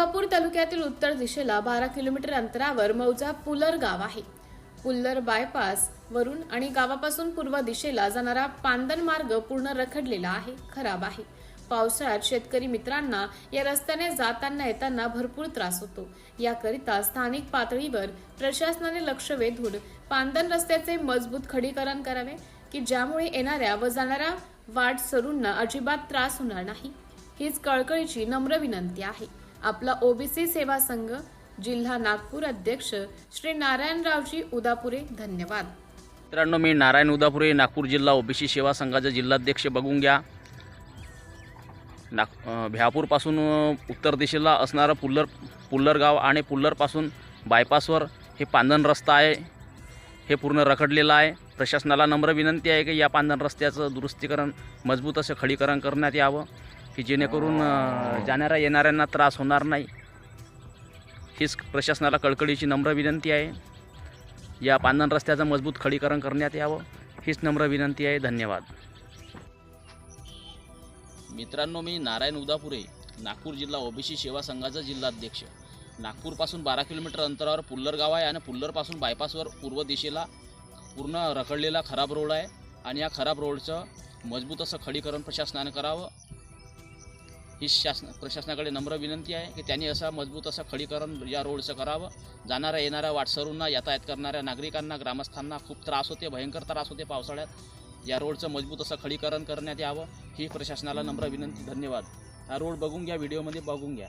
उदापूर तालुक्यातील उत्तर दिशेला 12 किलोमीटर अंतरावर मौजा पुल्लर गाव आहे। पुल्लर बायपास वरून आणि गावापासून पूर्व दिशेला जाणारा पांदन मार्ग पूर्ण रखडलेला आहे, खराब आहे। पावसाळ्यात शेतकरी मित्रांना या रस्त्याने जाताना येताना भरपूर त्रास होतो। याकरिता स्थानिक पातळीवर प्रशासनाने लक्ष वेधून पांदन रस्त्याचे मजबूत खडीकरण करावे की ज्यामुळे येणाऱ्या व जाणाऱ्या वाटसरूंना अजिबात त्रास होणार नाही। हीच कळकळीची नम्र विनंती आहे। आपला ओबीसी सेवा संघ जिल्हा नागपूर अध्यक्ष श्री नारायणरावजी उदापुरे। धन्यवाद। मित्रांनो, मी नारायण उदापुरे, नागपूर जिल्हा ओबीसी सेवा संघाचा जिल्हाध्यक्ष। बघून घ्या, भ्यापूरपासून उत्तर दिशेला असणारं पुल्लर गाव आणि पुल्लरपासून बायपासवर हे पांदन रस्ता आहे, हे पूर्ण रखडलेलं आहे। प्रशासनाला नम्र विनंती आहे की या पांदन रस्त्याचं दुरुस्तीकरण, मजबूत असं खडीकरण करण्यात यावं की जेणेकरून जाणाऱ्या येणाऱ्यांना त्रास होणार नाही। हीच प्रशासनाला कळकळीची नम्र विनंती आहे। या पांदन रस्त्याचं मजबूत खडीकरण करण्यात यावं, हीच नम्र विनंती आहे। धन्यवाद। मित्रांनो, मी नारायण उदापुरे, नागपूर जिल्हा ओबीसी सेवा संघाचा जिल्हाध्यक्ष। नागपूरपासून 12 किलोमीटर अंतरावर पुल्लर गाव आहे आणि पुल्लरपासून बायपासवर पूर्व दिशेला पूर्ण रखडलेला खराब रोड आहे आणि या खराब रोडचं मजबूत असं खडीकरण प्रशासनाने करावं, ही प्रशासनाकडे नम्र विनंती आहे की त्यांनी असा मजबूत असं खडीकरण या रोडचं करावं। जाणाऱ्या येणाऱ्या वाटसरूंना, यातायात करणाऱ्या नागरिकांना, ग्रामस्थांना खूप त्रास होते, भयंकर त्रास होते पावसाळ्यात। या रोडचं मजबूत असं खडीकरण करण्यात यावं, ही प्रशासनाला नम्र विनंती। धन्यवाद। हा रोड बघून घ्या, व्हिडिओमध्ये बघून घ्या।